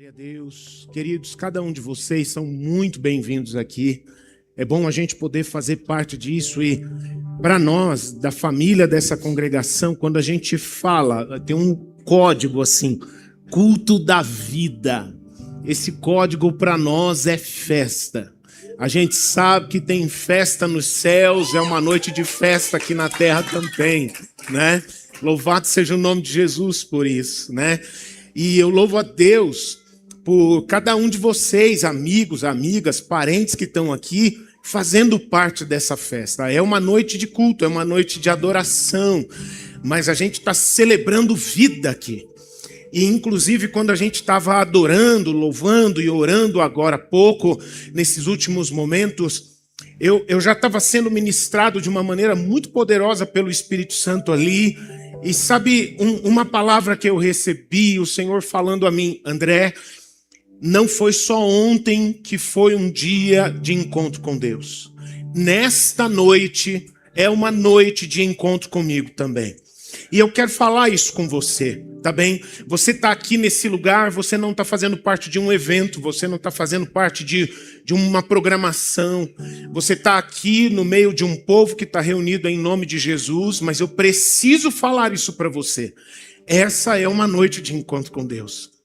Glória a Deus. Queridos, cada um de vocês são muito bem-vindos aqui. É bom a gente poder fazer parte disso e para nós, da família dessa congregação, quando a gente fala, tem um código assim, culto da vida. Esse código para nós é festa. A gente sabe que tem festa nos céus, é uma noite de festa aqui na terra também, né? Louvado seja o nome de Jesus por isso, né? E eu louvo a Deus por cada um de vocês, amigos, amigas, parentes que estão aqui fazendo parte dessa festa. É uma noite de culto, é uma noite de adoração, mas a gente está celebrando vida aqui. E inclusive quando a gente estava adorando, louvando e orando agora há pouco, nesses últimos momentos, eu já estava sendo ministrado de uma maneira muito poderosa pelo Espírito Santo ali. E sabe, uma palavra que eu recebi, o Senhor falando a mim: André, não foi só ontem que foi um dia de encontro com Deus. Nesta noite é uma noite de encontro comigo também. E eu quero falar isso com você, tá bem? Você está aqui nesse lugar, você não está fazendo parte de um evento, você não está fazendo parte de uma programação. Você está aqui no meio de um povo que está reunido em nome de Jesus, mas eu preciso falar isso para você. Essa é uma noite de encontro com Deus.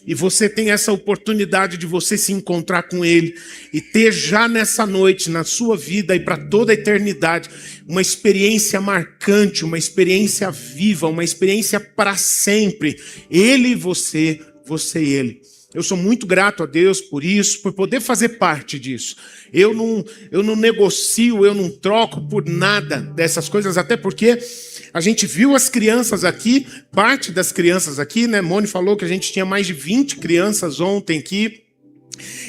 E você tem essa oportunidade de você se encontrar com Ele e ter já nessa noite, na sua vida e para toda a eternidade, uma experiência marcante, uma experiência viva, uma experiência para sempre. Ele e você, você e Ele. Eu sou muito grato a Deus por isso, por poder fazer parte disso. Eu não negocio, eu não troco por nada dessas coisas, até porque a gente viu as crianças aqui, parte das crianças aqui, né? Moni falou que a gente tinha mais de 20 crianças ontem aqui.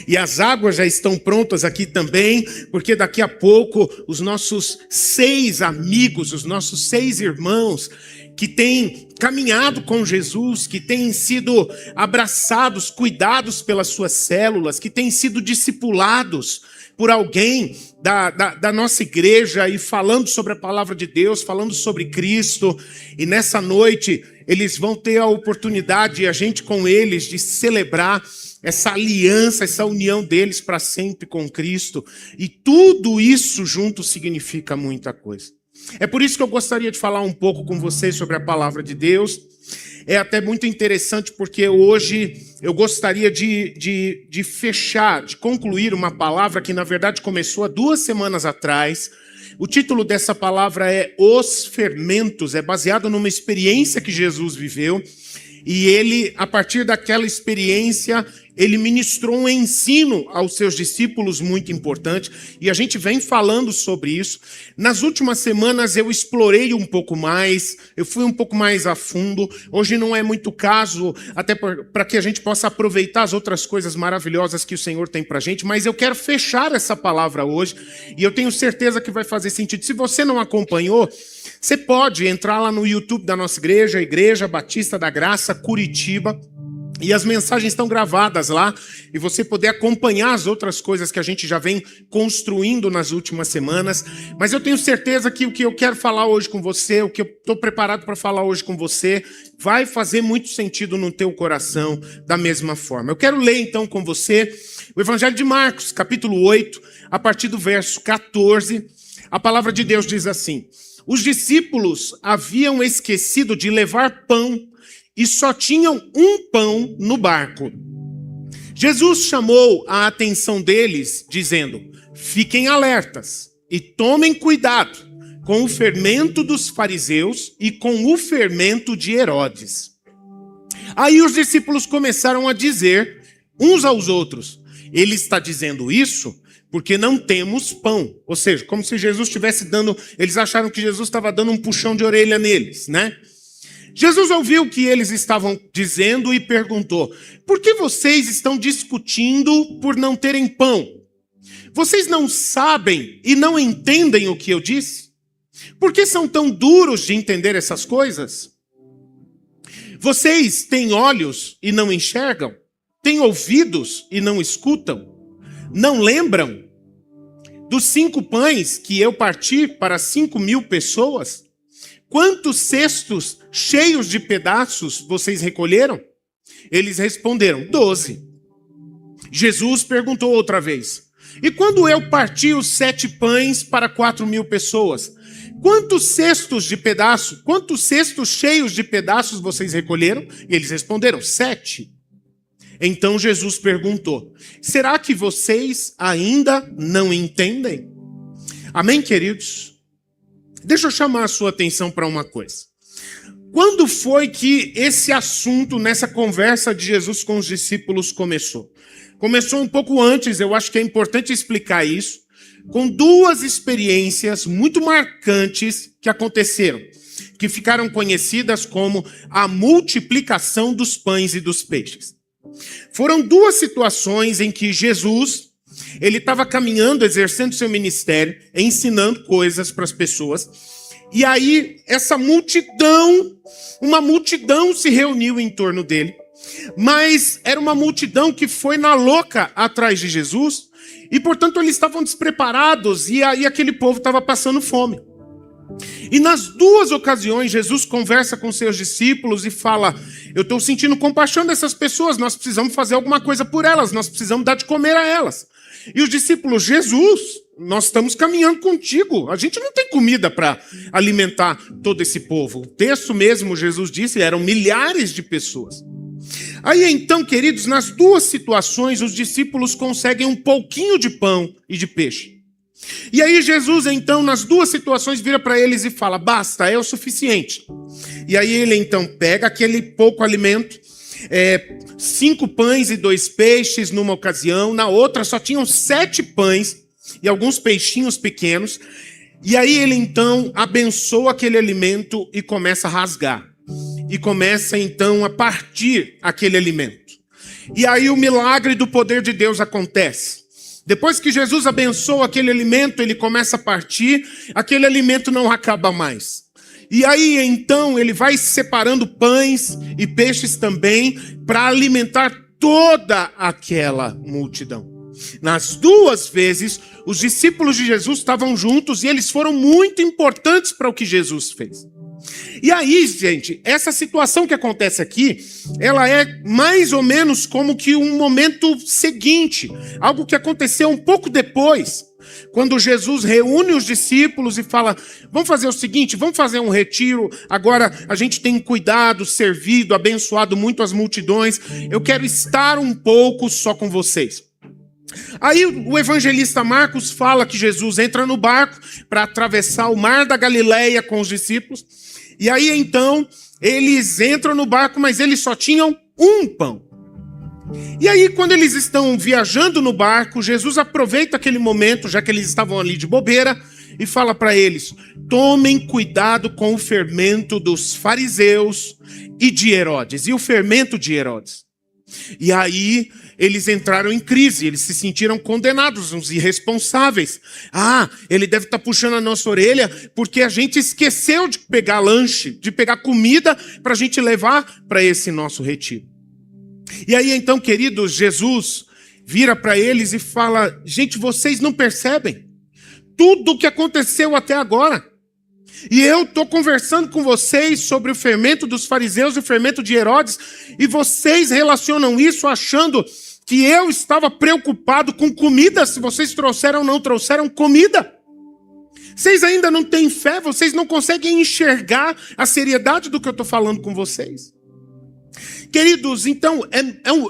E as águas já estão prontas aqui também, porque daqui a pouco os nossos 6 amigos, os nossos 6 irmãos que têm caminhado com Jesus, que têm sido abraçados, cuidados pelas suas células, que têm sido discipulados por alguém da nossa igreja e falando sobre a palavra de Deus, falando sobre Cristo. E nessa noite eles vão ter a oportunidade, a gente com eles, de celebrar essa aliança, essa união deles para sempre com Cristo. E tudo isso junto significa muita coisa. É por isso que eu gostaria de falar um pouco com vocês sobre a palavra de Deus. É até muito interessante porque hoje eu gostaria de fechar, de concluir uma palavra que na verdade começou há 2 semanas atrás. O título dessa palavra é Os Fermentos, é baseado numa experiência que Jesus viveu. E ele, a partir daquela experiência, ele ministrou um ensino aos seus discípulos muito importante. E a gente vem falando sobre isso. Nas últimas semanas eu explorei um pouco mais, eu fui um pouco mais a fundo. Hoje não é muito caso, até para que a gente possa aproveitar as outras coisas maravilhosas que o Senhor tem para a gente. Mas eu quero fechar essa palavra hoje. E eu tenho certeza que vai fazer sentido. Se você não acompanhou, você pode entrar lá no YouTube da nossa igreja, Igreja Batista da Graça, Curitiba. E as mensagens estão gravadas lá, e você poder acompanhar as outras coisas que a gente já vem construindo nas últimas semanas. Mas eu tenho certeza que o que eu quero falar hoje com você, o que eu estou preparado para falar hoje com você, vai fazer muito sentido no teu coração da mesma forma. Eu quero ler então com você o Evangelho de Marcos, capítulo 8, a partir do verso 14. A palavra de Deus diz assim: os discípulos haviam esquecido de levar pão e só tinham um pão no barco. Jesus chamou a atenção deles, dizendo: fiquem alertas e tomem cuidado com o fermento dos fariseus e com o fermento de Herodes. Aí os discípulos começaram a dizer uns aos outros: ele está dizendo isso porque não temos pão. Ou seja, como se Jesus estivesse dando... Eles acharam que Jesus estava dando um puxão de orelha neles, né? Jesus ouviu o que eles estavam dizendo e perguntou: por que vocês estão discutindo por não terem pão? Vocês não sabem e não entendem o que eu disse? Por que são tão duros de entender essas coisas? Vocês têm olhos e não enxergam? Têm ouvidos e não escutam? Não lembram dos 5 pães que eu parti para 5.000 pessoas? Quantos cestos cheios de pedaços vocês recolheram? Eles responderam: 12. Jesus perguntou outra vez: e quando eu parti os 7 pães para 4.000 pessoas, quantos cestos cheios de pedaços vocês recolheram? E eles responderam: 7. Então Jesus perguntou: será que vocês ainda não entendem? Amém, queridos? Deixa eu chamar a sua atenção para uma coisa. Quando foi que esse assunto, nessa conversa de Jesus com os discípulos, começou? Começou um pouco antes, eu acho que é importante explicar isso, com 2 experiências muito marcantes que aconteceram, que ficaram conhecidas como a multiplicação dos pães e dos peixes. Foram 2 situações em que Jesus, ele estava caminhando, exercendo seu ministério, ensinando coisas para as pessoas, e aí uma multidão se reuniu em torno dele, mas era uma multidão que foi na louca atrás de Jesus, e portanto eles estavam despreparados, e aí aquele povo estava passando fome. E nas 2 ocasiões, Jesus conversa com seus discípulos e fala: eu estou sentindo compaixão dessas pessoas, nós precisamos fazer alguma coisa por elas, nós precisamos dar de comer a elas. E os discípulos: Jesus, nós estamos caminhando contigo, a gente não tem comida para alimentar todo esse povo. O texto mesmo, Jesus disse, eram milhares de pessoas. Aí então, queridos, nas 2 situações, os discípulos conseguem um pouquinho de pão e de peixe. E aí Jesus, então, nas 2 situações, vira para eles e fala: basta, é o suficiente. E aí ele, então, pega aquele pouco alimento, 5 pães e 2 peixes numa ocasião, na outra só tinham 7 pães e alguns peixinhos pequenos. E aí ele, então, abençoa aquele alimento e começa a rasgar. E começa, então, a partir aquele alimento. E aí o milagre do poder de Deus acontece. Depois que Jesus abençoa aquele alimento, ele começa a partir, aquele alimento não acaba mais. E aí, então, ele vai separando pães e peixes também para alimentar toda aquela multidão. Nas 2 vezes, os discípulos de Jesus estavam juntos e eles foram muito importantes para o que Jesus fez. E aí, gente, essa situação que acontece aqui, ela é mais ou menos como que um momento seguinte, algo que aconteceu um pouco depois, quando Jesus reúne os discípulos e fala: vamos fazer o seguinte, vamos fazer um retiro, agora a gente tem cuidado, servido, abençoado muito as multidões, eu quero estar um pouco só com vocês. Aí o evangelista Marcos fala que Jesus entra no barco para atravessar o mar da Galileia com os discípulos. E aí, então, eles entram no barco, mas eles só tinham um pão. E aí, quando eles estão viajando no barco, Jesus aproveita aquele momento, já que eles estavam ali de bobeira, e fala para eles: tomem cuidado com o fermento dos fariseus e de Herodes. E o fermento de Herodes. E aí, eles entraram em crise, eles se sentiram condenados, uns irresponsáveis. Ele deve estar puxando a nossa orelha porque a gente esqueceu de pegar lanche, de pegar comida para a gente levar para esse nosso retiro. E aí então, queridos, Jesus vira para eles e fala: gente, vocês não percebem tudo o que aconteceu até agora? E eu estou conversando com vocês sobre o fermento dos fariseus e o fermento de Herodes, e vocês relacionam isso achando que eu estava preocupado com comida, se vocês trouxeram ou não trouxeram comida. Vocês ainda não têm fé, vocês não conseguem enxergar a seriedade do que eu estou falando com vocês. Queridos, então,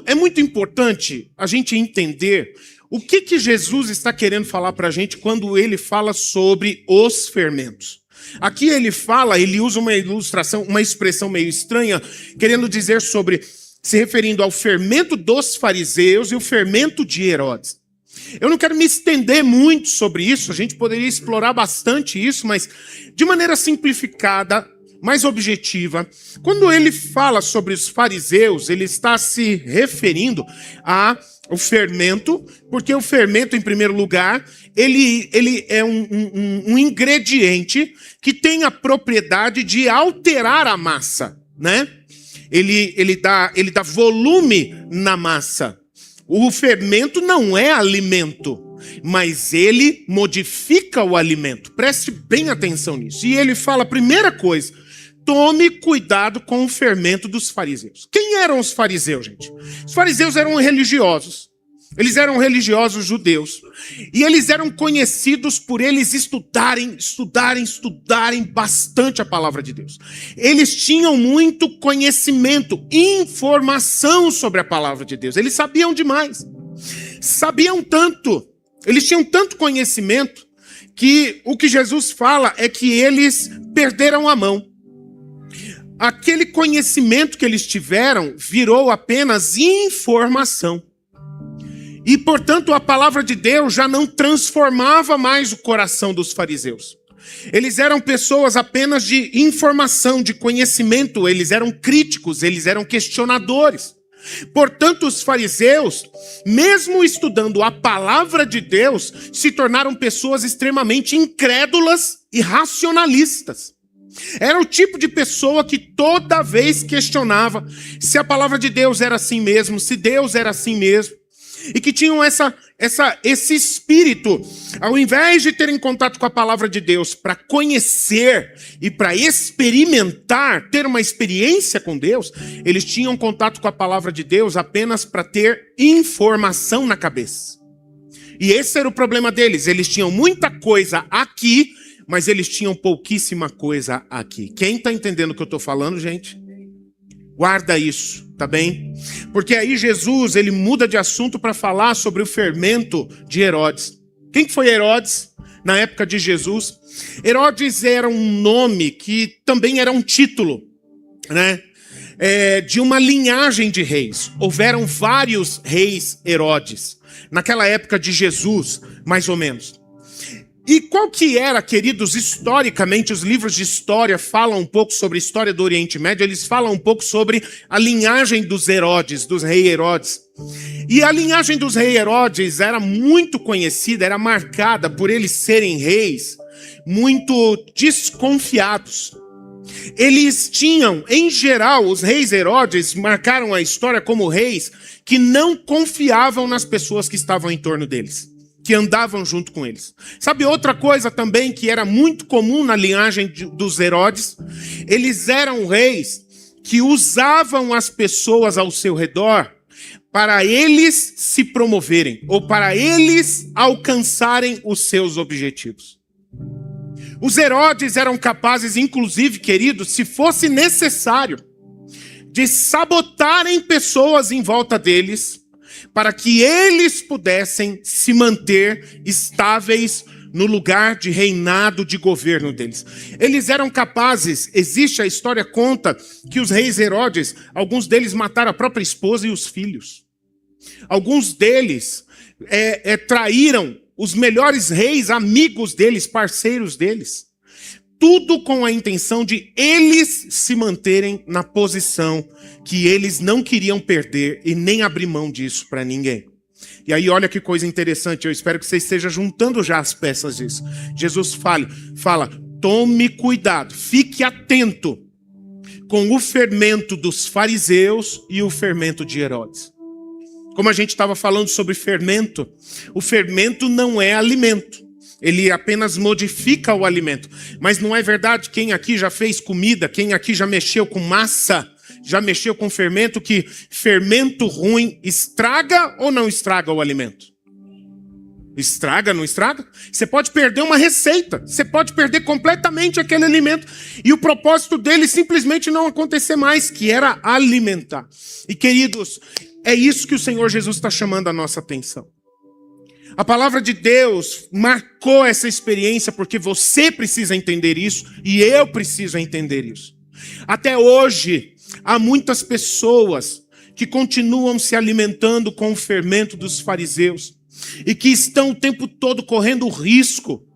é muito importante a gente entender o que Jesus está querendo falar para a gente quando ele fala sobre os fermentos. Aqui ele usa uma ilustração, uma expressão meio estranha, querendo dizer sobre, se referindo ao fermento dos fariseus e o fermento de Herodes. Eu não quero me estender muito sobre isso, a gente poderia explorar bastante isso, mas de maneira simplificada, mais objetiva, quando ele fala sobre os fariseus, ele está se referindo ao fermento, porque o fermento, em primeiro lugar, ele é um ingrediente que tem a propriedade de alterar a massa, né? Ele dá volume na massa. O fermento não é alimento, mas ele modifica o alimento. Preste bem atenção nisso. E ele fala, primeira coisa, tome cuidado com o fermento dos fariseus. Quem eram os fariseus, gente? Os fariseus eram religiosos. Eles eram religiosos judeus. E eles eram conhecidos por eles estudarem bastante a palavra de Deus. Eles tinham muito conhecimento, informação sobre a palavra de Deus. Eles sabiam demais. Sabiam tanto. Eles tinham tanto conhecimento que o que Jesus fala é que eles perderam a mão. Aquele conhecimento que eles tiveram virou apenas informação. E, portanto, a palavra de Deus já não transformava mais o coração dos fariseus. Eles eram pessoas apenas de informação, de conhecimento, eles eram críticos, eles eram questionadores. Portanto, os fariseus, mesmo estudando a palavra de Deus, se tornaram pessoas extremamente incrédulas e racionalistas. Era o tipo de pessoa que toda vez questionava se a palavra de Deus era assim mesmo, se Deus era assim mesmo. E que tinham esse espírito, ao invés de terem contato com a palavra de Deus para conhecer e para experimentar, ter uma experiência com Deus, eles tinham contato com a palavra de Deus apenas para ter informação na cabeça. E esse era o problema deles. Eles tinham muita coisa aqui, mas eles tinham pouquíssima coisa aqui. Quem está entendendo o que eu estou falando, gente? Guarda isso, tá bem? Porque aí Jesus, ele muda de assunto para falar sobre o fermento de Herodes. Quem que foi Herodes na época de Jesus? Herodes era um nome que também era um título, né? De uma linhagem de reis. Houveram vários reis Herodes, naquela época de Jesus, mais ou menos. E qual que era, queridos, historicamente, os livros de história falam um pouco sobre a história do Oriente Médio, eles falam um pouco sobre a linhagem dos Herodes, dos reis Herodes. E a linhagem dos reis Herodes era muito conhecida, era marcada por eles serem reis muito desconfiados. Eles tinham, em geral, os reis Herodes marcaram a história como reis que não confiavam nas pessoas que estavam em torno deles, que andavam junto com eles. Sabe outra coisa também que era muito comum na linhagem dos Herodes? Eles eram reis que usavam as pessoas ao seu redor para eles se promoverem ou para eles alcançarem os seus objetivos. Os Herodes eram capazes, inclusive, queridos, se fosse necessário, de sabotarem pessoas em volta deles para que eles pudessem se manter estáveis no lugar de reinado, de governo deles. Eles eram capazes, existe a história, conta que os reis Herodes, alguns deles mataram a própria esposa e os filhos. Alguns deles traíram os melhores reis, amigos deles, parceiros deles. Tudo com a intenção de eles se manterem na posição que eles não queriam perder e nem abrir mão disso para ninguém. E aí olha que coisa interessante, eu espero que você esteja juntando já as peças disso. Jesus fala, tome cuidado, fique atento com o fermento dos fariseus e o fermento de Herodes. Como a gente estava falando sobre fermento, o fermento não é alimento. Ele apenas modifica o alimento. Mas não é verdade, quem aqui já fez comida, quem aqui já mexeu com massa, já mexeu com fermento, que fermento ruim estraga ou não estraga o alimento? Estraga, não estraga? Você pode perder uma receita, você pode perder completamente aquele alimento e o propósito dele simplesmente não acontecer mais, que era alimentar. E queridos, é isso que o Senhor Jesus está chamando a nossa atenção. A palavra de Deus marcou essa experiência porque você precisa entender isso e eu preciso entender isso. Até hoje, há muitas pessoas que continuam se alimentando com o fermento dos fariseus e que estão o tempo todo correndo o risco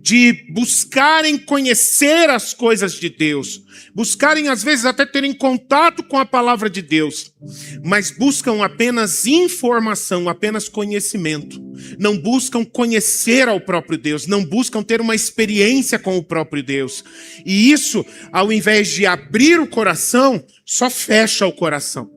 de buscarem conhecer as coisas de Deus, buscarem às vezes até terem contato com a palavra de Deus, mas buscam apenas informação, apenas conhecimento. Não buscam conhecer ao próprio Deus, não buscam ter uma experiência com o próprio Deus. E isso, ao invés de abrir o coração, só fecha o coração.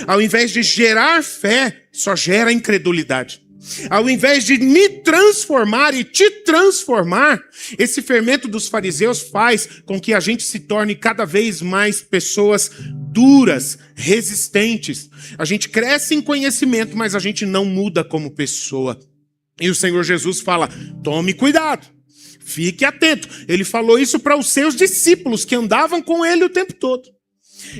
Ao invés de gerar fé, só gera incredulidade. Ao invés de me transformar e te transformar, esse fermento dos fariseus faz com que a gente se torne cada vez mais pessoas duras, resistentes. A gente cresce em conhecimento, mas a gente não muda como pessoa. E o Senhor Jesus fala, tome cuidado, fique atento. Ele falou isso para os seus discípulos que andavam com ele o tempo todo.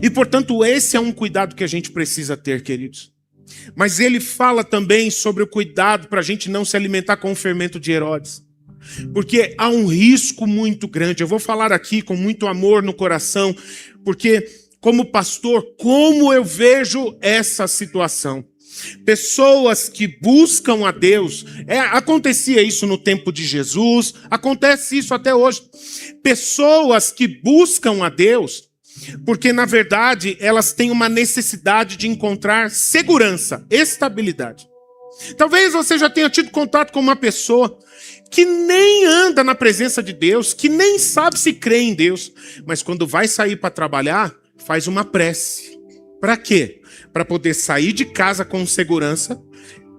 E, portanto, esse é um cuidado que a gente precisa ter, queridos. Mas ele fala também sobre o cuidado para a gente não se alimentar com o fermento de Herodes. Porque há um risco muito grande. Eu vou falar aqui com muito amor no coração, porque como pastor, como eu vejo essa situação? Pessoas que buscam a Deus, acontecia isso no tempo de Jesus, acontece isso até hoje. Pessoas que buscam a Deus, porque, na verdade, elas têm uma necessidade de encontrar segurança, estabilidade. Talvez você já tenha tido contato com uma pessoa que nem anda na presença de Deus, que nem sabe se crê em Deus, mas quando vai sair para trabalhar, faz uma prece. Para quê? Para poder sair de casa com segurança,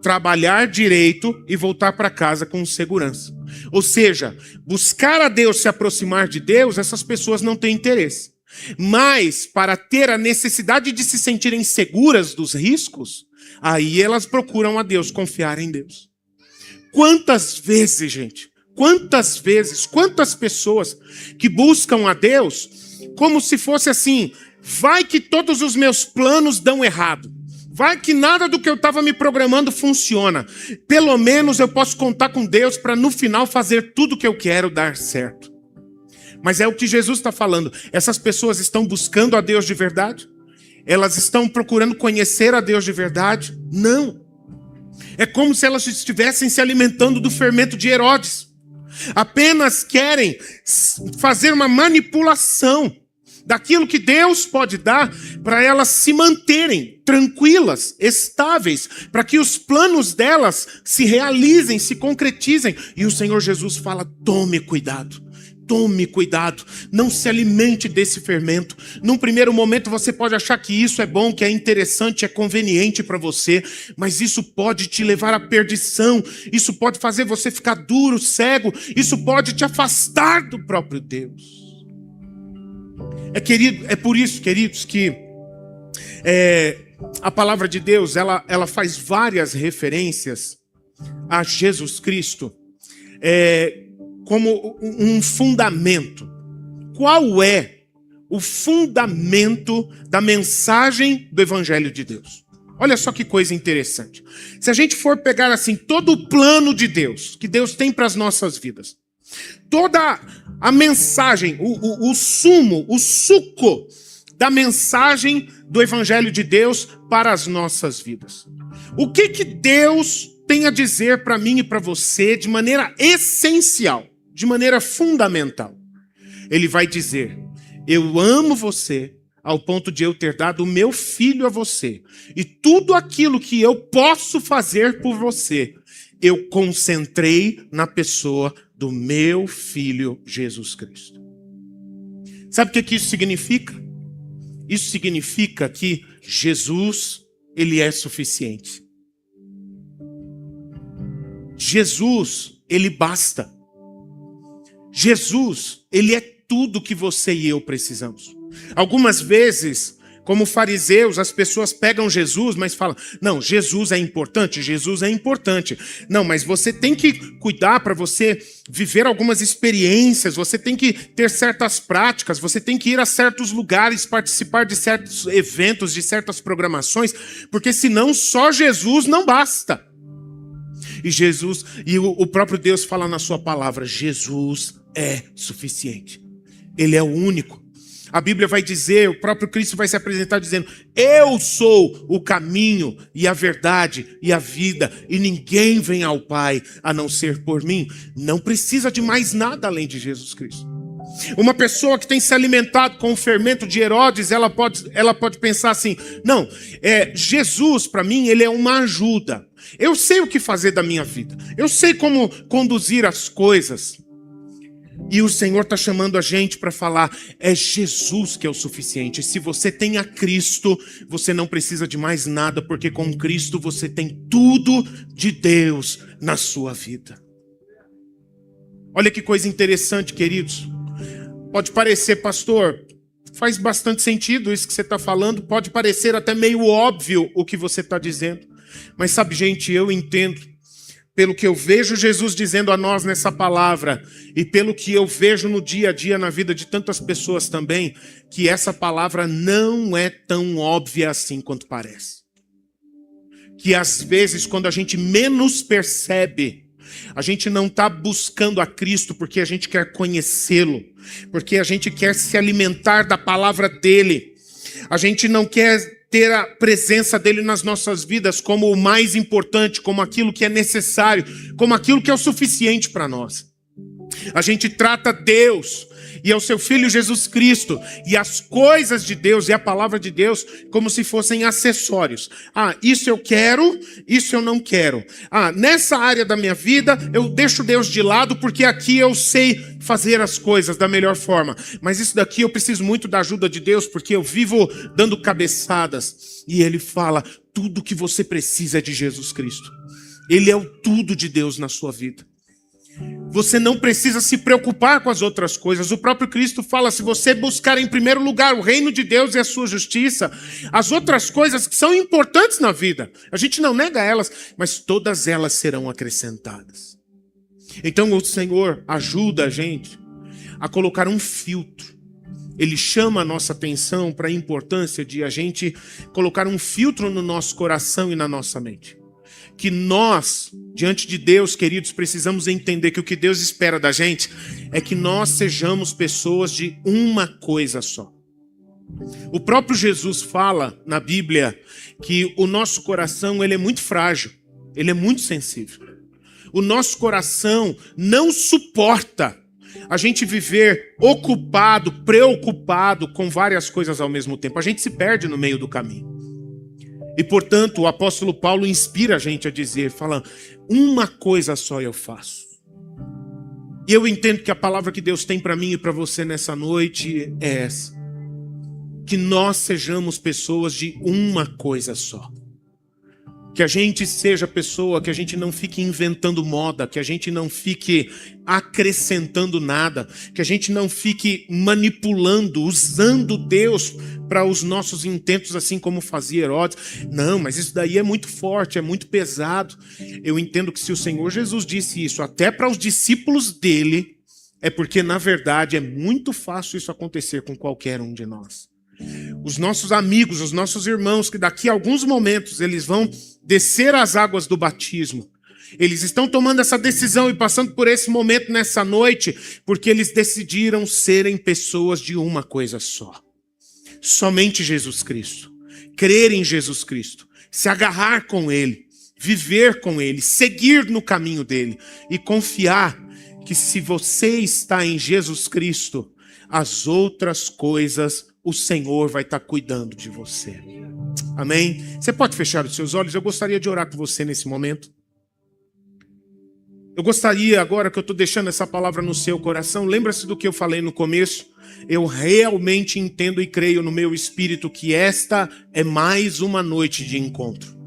trabalhar direito e voltar para casa com segurança. Ou seja, buscar a Deus, se aproximar de Deus, essas pessoas não têm interesse. Mas, para ter a necessidade de se sentirem seguras dos riscos, aí elas procuram a Deus, confiar em Deus. Quantas vezes, gente, quantas pessoas que buscam a Deus como se fosse assim, vai que todos os meus planos dão errado, vai que nada do que eu estava me programando funciona, pelo menos eu posso contar com Deus para no final fazer tudo o que eu quero dar certo. Mas é o que Jesus está falando. Essas pessoas estão buscando a Deus de verdade? Elas estão procurando conhecer a Deus de verdade? Não. É como se elas estivessem se alimentando do fermento de Herodes. Apenas querem fazer uma manipulação daquilo que Deus pode dar para elas se manterem tranquilas, estáveis, para que os planos delas se realizem, se concretizem. E o Senhor Jesus fala, tome cuidado. Tome cuidado, não se alimente desse fermento. Num primeiro momento você pode achar que isso é bom, que é interessante, é conveniente para você, mas isso pode te levar à perdição, isso pode fazer você ficar duro, cego, isso pode te afastar do próprio Deus. É por isso, queridos, que a palavra de Deus, ela faz várias referências a Jesus Cristo, como um fundamento. Qual é o fundamento da mensagem do Evangelho de Deus? Olha só que coisa interessante. Se a gente for pegar assim todo o plano de Deus, que Deus tem para as nossas vidas, toda a mensagem, o sumo, o suco da mensagem do Evangelho de Deus para as nossas vidas. O que Deus tem a dizer para mim e para você de maneira essencial? De maneira fundamental. Ele vai dizer, eu amo você ao ponto de eu ter dado o meu filho a você. E tudo aquilo que eu posso fazer por você, eu concentrei na pessoa do meu filho Jesus Cristo. Sabe o que isso significa? Isso significa que Jesus, ele é suficiente. Jesus, ele basta. Jesus, ele é tudo que você e eu precisamos. Algumas vezes, como fariseus, as pessoas pegam Jesus, mas falam, não, Jesus é importante. Não, mas você tem que cuidar para você viver algumas experiências, você tem que ter certas práticas, você tem que ir a certos lugares, participar de certos eventos, de certas programações, porque senão só Jesus não basta. E o próprio Deus fala na sua palavra, Jesus é suficiente. Ele é o único. A Bíblia vai dizer, o próprio Cristo vai se apresentar dizendo, eu sou o caminho e a verdade e a vida, e ninguém vem ao Pai a não ser por mim. Não precisa de mais nada além de Jesus Cristo. Uma pessoa que tem se alimentado com o fermento de Herodes, ela pode pensar assim, não, Jesus para mim ele é uma ajuda. Eu sei o que fazer da minha vida. Eu sei como conduzir as coisas. E o Senhor está chamando a gente para falar, é Jesus que é o suficiente. Se você tem a Cristo, você não precisa de mais nada, porque com Cristo você tem tudo de Deus na sua vida. Olha que coisa interessante, queridos. Pode parecer, pastor, faz bastante sentido isso que você está falando, pode parecer até meio óbvio o que você está dizendo. Mas sabe, gente, eu entendo. Pelo que eu vejo Jesus dizendo a nós nessa palavra, e pelo que eu vejo no dia a dia na vida de tantas pessoas também, que essa palavra não é tão óbvia assim quanto parece. Que às vezes, quando a gente menos percebe, a gente não está buscando a Cristo porque a gente quer conhecê-lo, porque a gente quer se alimentar da palavra dele. A gente não quer ter a presença dele nas nossas vidas como o mais importante, como aquilo que é necessário, como aquilo que é o suficiente para nós. A gente trata Deus e ao seu Filho Jesus Cristo e as coisas de Deus e a palavra de Deus como se fossem acessórios. Isso eu quero, isso eu não quero. Nessa área da minha vida eu deixo Deus de lado porque aqui eu sei fazer as coisas da melhor forma. Mas isso daqui eu preciso muito da ajuda de Deus porque eu vivo dando cabeçadas. E ele fala, tudo que você precisa é de Jesus Cristo. Ele é o tudo de Deus na sua vida. Você não precisa se preocupar com as outras coisas. O próprio Cristo fala, se você buscar em primeiro lugar o reino de Deus e a sua justiça, as outras coisas que são importantes na vida, a gente não nega elas, mas todas elas serão acrescentadas. Então o Senhor ajuda a gente a colocar um filtro. Ele chama a nossa atenção para a importância de a gente colocar um filtro no nosso coração e na nossa mente. Que nós, diante de Deus, queridos, precisamos entender que o que Deus espera da gente é que nós sejamos pessoas de uma coisa só. O próprio Jesus fala na Bíblia que o nosso coração ele é muito frágil, ele é muito sensível. O nosso coração não suporta a gente viver ocupado, preocupado com várias coisas ao mesmo tempo. A gente se perde no meio do caminho. E, portanto, o apóstolo Paulo inspira a gente a dizer, falando, uma coisa só eu faço. E eu entendo que a palavra que Deus tem para mim e para você nessa noite é essa. Que nós sejamos pessoas de uma coisa só. Que a gente seja pessoa, que a gente não fique inventando moda, que a gente não fique acrescentando nada, que a gente não fique manipulando, usando Deus para os nossos intentos, assim como fazia Herodes. Não, mas isso daí é muito forte, é muito pesado. Eu entendo que se o Senhor Jesus disse isso até para os discípulos dele, é porque, na verdade, é muito fácil isso acontecer com qualquer um de nós. Os nossos amigos, os nossos irmãos, que daqui a alguns momentos eles vão descer as águas do batismo. Eles estão tomando essa decisão e passando por esse momento nessa noite, porque eles decidiram serem pessoas de uma coisa só. Somente Jesus Cristo. Crer em Jesus Cristo. Se agarrar com Ele. Viver com Ele. Seguir no caminho dEle. E confiar que se você está em Jesus Cristo, as outras coisas o Senhor vai estar cuidando de você. Amém? Você pode fechar os seus olhos? Eu gostaria de orar com você nesse momento. Eu gostaria, agora que eu estou deixando essa palavra no seu coração, lembra-se do que eu falei no começo? Eu realmente entendo e creio no meu espírito que esta é mais uma noite de encontro.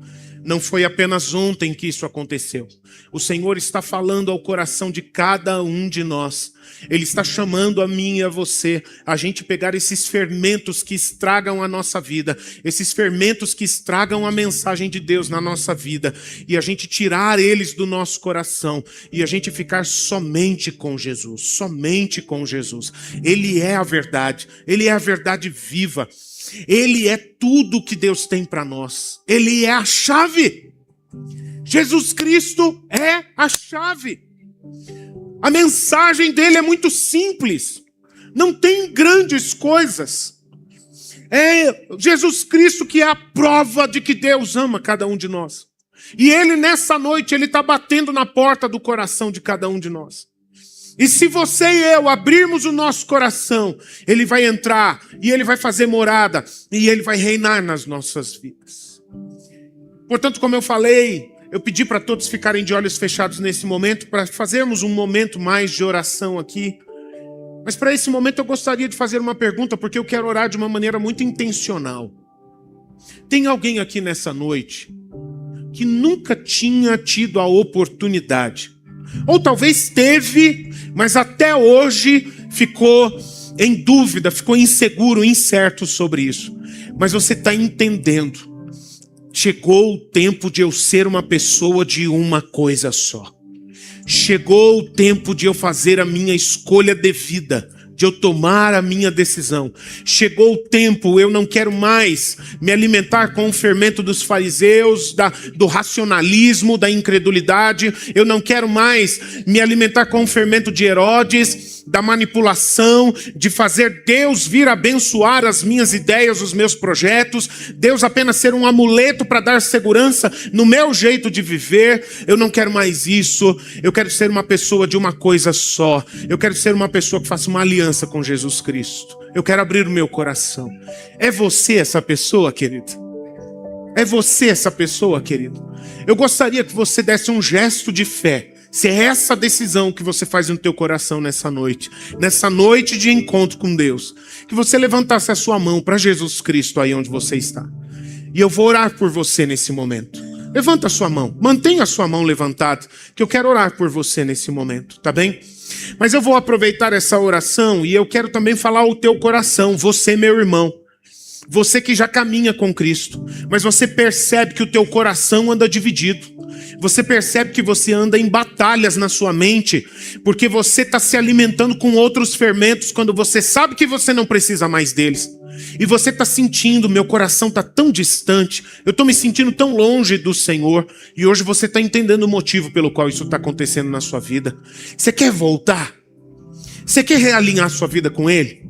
Não foi apenas ontem que isso aconteceu. O Senhor está falando ao coração de cada um de nós. Ele está chamando a mim e a você, a gente pegar esses fermentos que estragam a nossa vida, esses fermentos que estragam a mensagem de Deus na nossa vida, e a gente tirar eles do nosso coração, e a gente ficar somente com Jesus, somente com Jesus. Ele é a verdade viva. Ele é tudo que Deus tem para nós. Ele é a chave. Jesus Cristo é a chave. A mensagem dele é muito simples. Não tem grandes coisas. É Jesus Cristo que é a prova de que Deus ama cada um de nós. E ele nessa noite, ele está batendo na porta do coração de cada um de nós. E se você e eu abrirmos o nosso coração, ele vai entrar e ele vai fazer morada e ele vai reinar nas nossas vidas. Portanto, como eu falei, eu pedi para todos ficarem de olhos fechados nesse momento para fazermos um momento mais de oração aqui. Mas para esse momento eu gostaria de fazer uma pergunta, porque eu quero orar de uma maneira muito intencional. Tem alguém aqui nessa noite que nunca tinha tido a oportunidade, ou talvez teve, mas até hoje ficou em dúvida, ficou inseguro, incerto sobre isso. Mas você está entendendo. Chegou o tempo de eu ser uma pessoa de uma coisa só. Chegou o tempo de eu fazer a minha escolha devida, de eu tomar a minha decisão. Chegou o tempo, eu não quero mais me alimentar com o fermento dos fariseus, do racionalismo, da incredulidade. Eu não quero mais me alimentar com o fermento de Herodes, da manipulação, de fazer Deus vir abençoar as minhas ideias, os meus projetos. Deus apenas ser um amuleto para dar segurança no meu jeito de viver. Eu não quero mais isso. Eu quero ser uma pessoa de uma coisa só. Eu quero ser uma pessoa que faça uma aliança com Jesus Cristo. Eu quero abrir o meu coração. É você essa pessoa, querido? É você essa pessoa, querido? Eu gostaria que você desse um gesto de fé. Se é essa decisão que você faz no teu coração nessa noite de encontro com Deus, que você levantasse a sua mão para Jesus Cristo aí onde você está. E eu vou orar por você nesse momento. Levanta a sua mão, mantenha a sua mão levantada, que eu quero orar por você nesse momento, tá bem? Mas eu vou aproveitar essa oração e eu quero também falar ao teu coração, você, meu irmão. Você que já caminha com Cristo, mas você percebe que o teu coração anda dividido. Você percebe que você anda em batalhas na sua mente, porque você está se alimentando com outros fermentos quando você sabe que você não precisa mais deles. E você está sentindo, meu coração está tão distante, eu estou me sentindo tão longe do Senhor. E hoje você está entendendo o motivo pelo qual isso está acontecendo na sua vida. Você quer voltar? Você quer realinhar sua vida com Ele?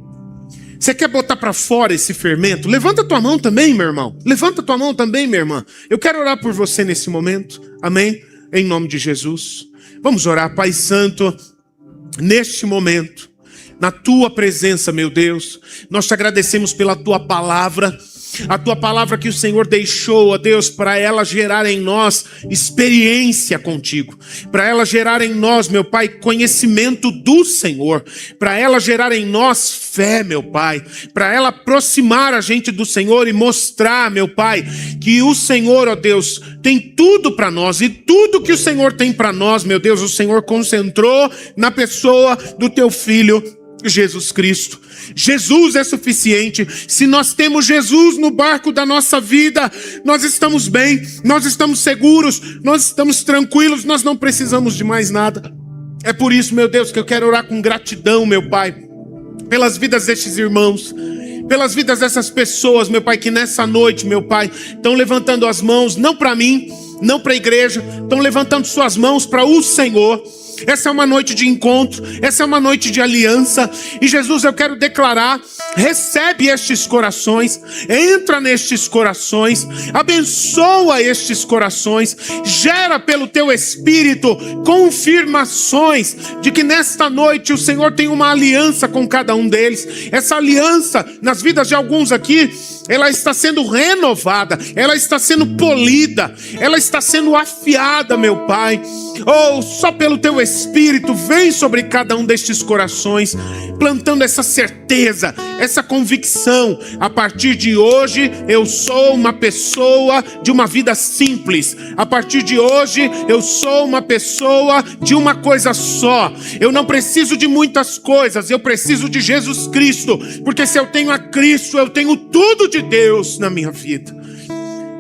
Você quer botar para fora esse fermento? Levanta tua mão também, meu irmão. Levanta tua mão também, minha irmã. Eu quero orar por você nesse momento. Amém? Em nome de Jesus. Vamos orar, Pai Santo, neste momento, na tua presença, meu Deus. Nós te agradecemos pela tua palavra. A tua palavra que o Senhor deixou, ó Deus, para ela gerar em nós experiência contigo, para ela gerar em nós, meu Pai, conhecimento do Senhor, para ela gerar em nós fé, meu Pai, para ela aproximar a gente do Senhor e mostrar, meu Pai, que o Senhor, ó Deus, tem tudo para nós, e tudo que o Senhor tem para nós, meu Deus, o Senhor concentrou na pessoa do teu Filho Jesus Cristo. Jesus é suficiente. Se nós temos Jesus no barco da nossa vida, nós estamos bem, nós estamos seguros, nós estamos tranquilos, nós não precisamos de mais nada. É por isso, meu Deus, que eu quero orar com gratidão, meu Pai, pelas vidas destes irmãos, pelas vidas dessas pessoas, meu Pai, que nessa noite, meu Pai, estão levantando as mãos, não para mim, não para a igreja, estão levantando suas mãos para o Senhor. Essa é uma noite de encontro, essa é uma noite de aliança. E Jesus, eu quero declarar, recebe estes corações, entra nestes corações, abençoa estes corações, gera pelo teu Espírito confirmações de que nesta noite o Senhor tem uma aliança com cada um deles. Essa aliança, nas vidas de alguns aqui, ela está sendo renovada, ela está sendo polida, ela está sendo afiada, meu Pai. Oh, só pelo teu Espírito, vem sobre cada um destes corações, plantando essa certeza, essa convicção. A partir de hoje, eu sou uma pessoa de uma vida simples. A partir de hoje, eu sou uma pessoa de uma coisa só. Eu não preciso de muitas coisas, eu preciso de Jesus Cristo, porque se eu tenho a Cristo, eu tenho tudo de Deus na minha vida.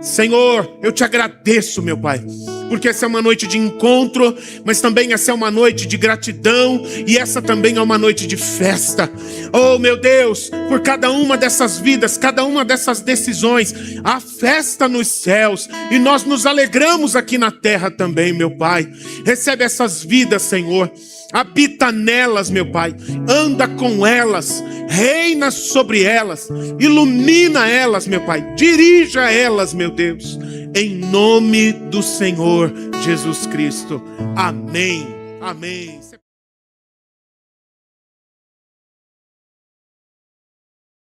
Senhor, eu te agradeço, meu Pai, porque essa é uma noite de encontro, mas também essa é uma noite de gratidão, e essa também é uma noite de festa. Oh, meu Deus, por cada uma dessas vidas, cada uma dessas decisões, há festa nos céus, e nós nos alegramos aqui na terra também, meu Pai. Recebe essas vidas, Senhor. Habita nelas, meu Pai, anda com elas, reina sobre elas, ilumina elas, meu Pai, dirija elas, meu Deus, em nome do Senhor Jesus Cristo. Amém. Amém.